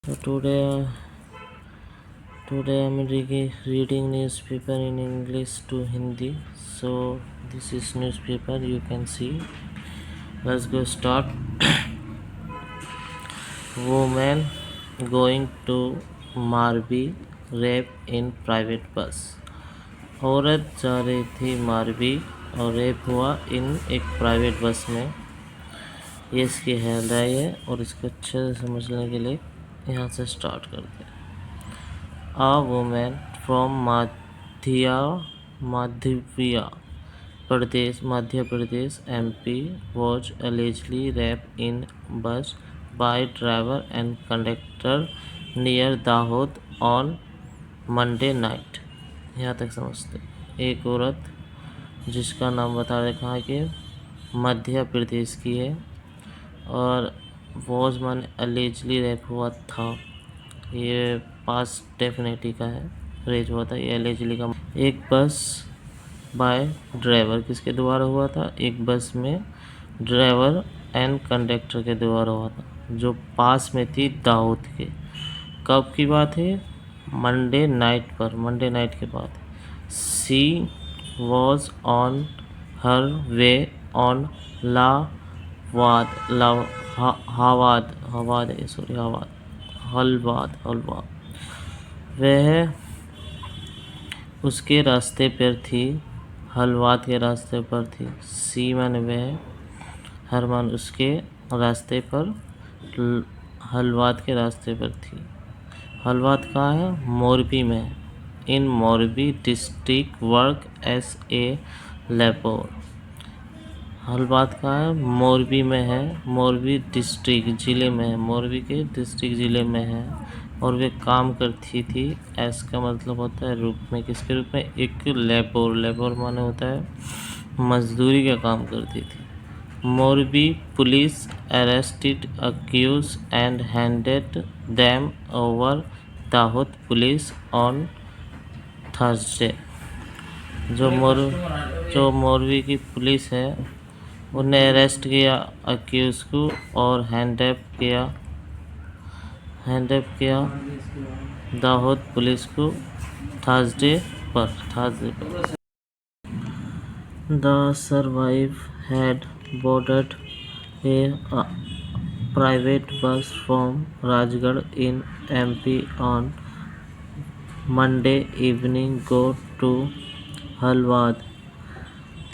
So today I'm reading newspaper in English to Hindi. So this is newspaper, you can see. Let's go start. Woman going to Morbi rape in private bus. औरत जा रही थी मारबी और rape हुआ इन एक private bus में। ये इसकी हेडलाइन है और इसको अच्छे से समझने के लिए यहाँ से स्टार्ट करते हैं। A woman from Madhya Pradesh MP was allegedly raped in bus by driver and conductor near Dahod on Monday night। यहाँ तक समझते। एक औरत जिसका नाम बता रखा है कि मध्य प्रदेश की है और वॉज मन allegedly रेप हुआ था। ये पास्ट डेफिनेटिव का है, रेज हुआ था। ये एलिजिबली का एक बस बाय ड्राइवर किसके द्वारा हुआ था? एक बस में ड्राइवर एंड कंडक्टर के द्वारा हुआ था जो पास में थी दाऊद के। कब की बात है? मंडे नाइट पर, मंडे नाइट के बाद। She was on her way on Halvad. वह उसके रास्ते पर थी, हलवाद के रास्ते पर थी। सी मन वह, हर मन उसके रास्ते पर, हलवाद के रास्ते पर थी। हलवाद कहाँ है? मोरबी में। In Morbi district work as a labour. Halvad कहाँ है? मोरबी में है। मोरबी डिस्ट्रिक्ट ज़िले में है, मोरबी के डिस्ट्रिक्ट ज़िले में है। और वे काम करती थी, एस का मतलब होता है रूप में। किसके रूप में? एक लेबर माने होता है मजदूरी का काम करती थी। Morbi police arrested accused and handed them over Dahod police on Thursday. जो मोरबी की पुलिस है उन्हें अरेस्ट किया अक्यूज को और हैंडअप किया दाहोद पुलिस को थर्सडे पर। The survivor had boarded a private bus from Rajgarh in MP on Monday evening go to Halvad.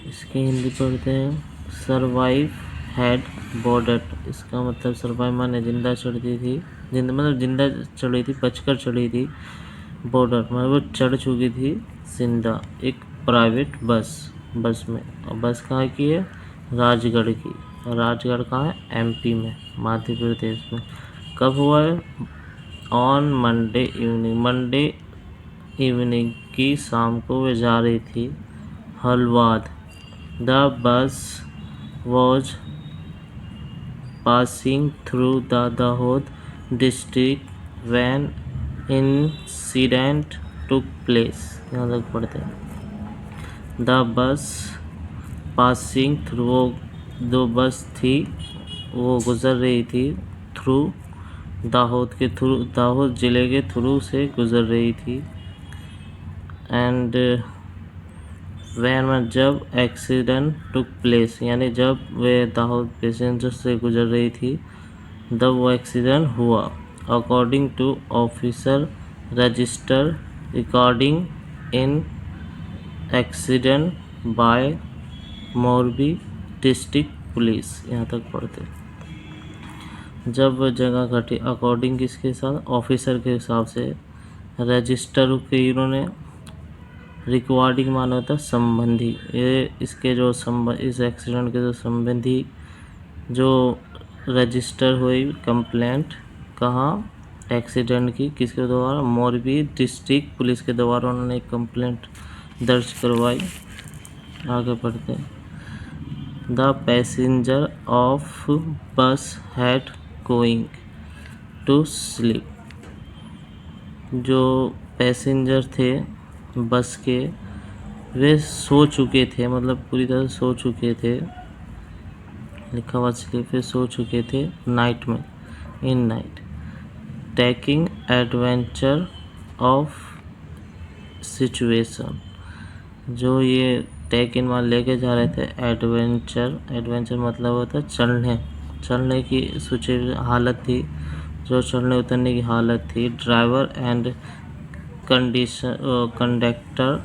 इसकी हिंदी पढ़ते हैं। सर्वाइव हैड बोर्डेड, इसका मतलब सर्वाइव माने जिंदा चढ़ती थी, जिंदा चढ़ी थी, बचकर चढ़ी थी। बॉर्डर मतलब वो चढ़ चुकी थी जिंदा एक प्राइवेट बस में। और बस कहाँ की है? राजगढ़ की। राजगढ़ कहाँ है? एमपी में, मध्य प्रदेश में। कब हुआ है? ऑन मंडे इवनिंग की शाम को वे जा रही थी Halvad. The bus was passing through the Dahod district when incident took place. यहाँ तक पढ़ते हैं। द बस पासिंग थ्रू, वो दो बस थी, वो गुजर रही थी थ्रू दाहोद के थ्रू, दाहोद ज़िले के थ्रू से गुजर रही थी। एंड वैन जब एक्सीडेंट टुक प्लेस, यानी जब वे दाहोद पैसेंजर से गुजर रही थी तब वो एक्सीडेंट हुआ। According to officer register recording in accident by Morbi district police. यहाँ तक पढ़ते। जब वह जगह घटी, अकॉर्डिंग किसके साथ? ऑफिसर के हिसाब से। रजिस्टर के इन्होंने, रिकॉर्डिंग माना होता है संबंधी। ये इसके जो इस एक्सीडेंट के जो संबंधी जो रजिस्टर हुई कंप्लेंट, कहाँ? एक्सीडेंट की, किसके द्वारा? मोरबी डिस्ट्रिक्ट पुलिस के द्वारा उन्होंने एक कंप्लेंट दर्ज करवाई। आगे पढ़ते हैं। द पैसेंजर ऑफ बस हैड गोइंग टू स्लीप। जो पैसेंजर थे बस के वे सो चुके थे, मतलब पूरी तरह सो चुके थे। लिखा हुआ स्लीप पे, सो चुके थे नाइट में, in night. Taking adventure of situation. जो ये टेक इन माल लेके जा रहे थे, एडवेंचर मतलब होता है चलने की हालत थी, जो चढ़ने उतरने की हालत थी। ड्राइवर एंड कंडक्टर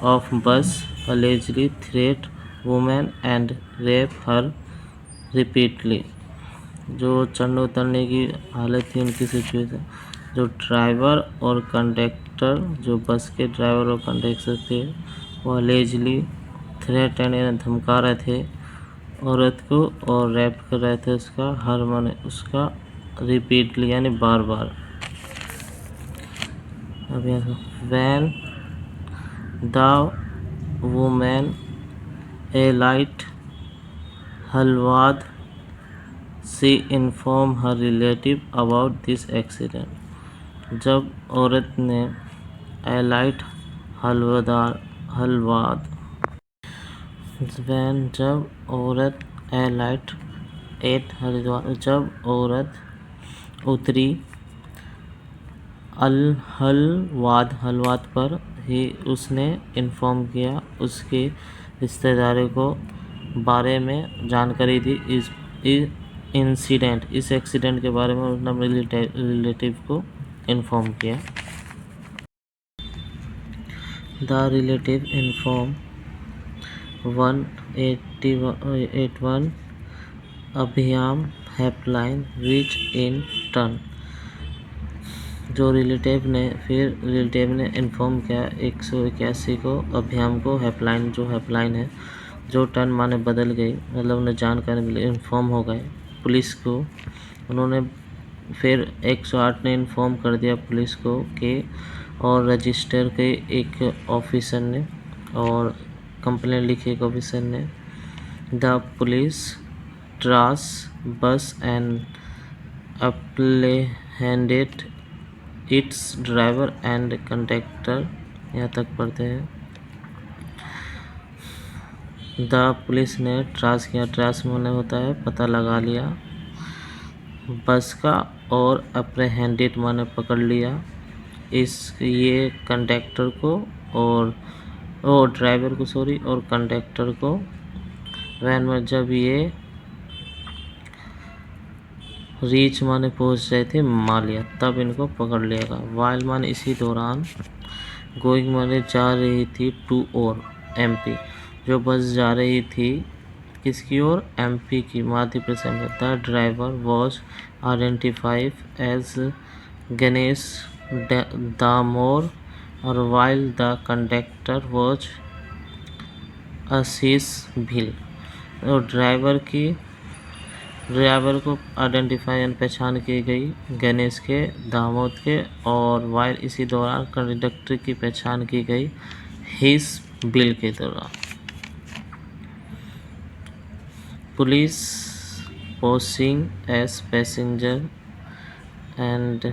ऑफ बस allegedly threat women and rape her repeatedly। जो चढ़ने उतरने की हालत थी उनकी सिचुएशन, जो ड्राइवर और कंडक्टर, जो बस के ड्राइवर और कंडक्टर थे, वो allegedly थ्रेट यानी धमका रहे थे औरत को और रैप कर रहे थे उसका रिपीटली यानी बार बार। अब यहाँ when the woman alighted Halwad, she informed her relative about this accident। जब औरत ने alighted हलवाद जब औरत alighted at हरिद्वार, जब औरत उतरी हलवाद पर ही उसने इन्फॉर्म किया उसके रिश्तेदारों को बारे में जानकारी दी इस एक्सीडेंट के बारे में उसने अपने रिलेटिव को इन्फॉर्म किया। द रिलेटिव इन्फॉर्म 181 अभियान हेल्पलाइन विच इन टर्न। जो रिलेटिव ने इन्फॉर्म किया 181 को अभियान को, हेल्पलाइन है जो टर्न माने बदल गई, मतलब उन्हें जानकारी मिली, इन्फॉर्म हो गए पुलिस को। उन्होंने फिर 108 ने इन्फॉर्म कर दिया पुलिस को कि और रजिस्टर के एक ऑफिसर ने और कंप्लेंट लिखी एक ऑफिसर ने। The police trace bus and apprehended its driver and conductor. यहाँ तक पढ़ते हैं। द पुलिस ने ट्रास किया, ट्रास में होता है पता लगा लिया बस का, और अप्रहेंडेड माने पकड़ लिया ये कंडक्टर को और ड्राइवर को और कंडक्टर को वैन में। जब ये रीच माने पहुंच रहे थे मालिया, तब इनको पकड़ लिया। वाइल माने इसी दौरान, गोइंग माने जा रही थी टू और एमपी, जो बस जा रही थी किसकी ओर, एमपी की, मध्य प्रदेश में। The driver was identified as Ganesh Damor और while the conductor was Ashish Bhil. और ड्राइवर को आइडेंटिफाई पहचान की गई गणेश के दामोद के, और वाइल इसी दौरान कंडक्टर की पहचान की गई हिस बिल के दौरान। Police posing as passenger and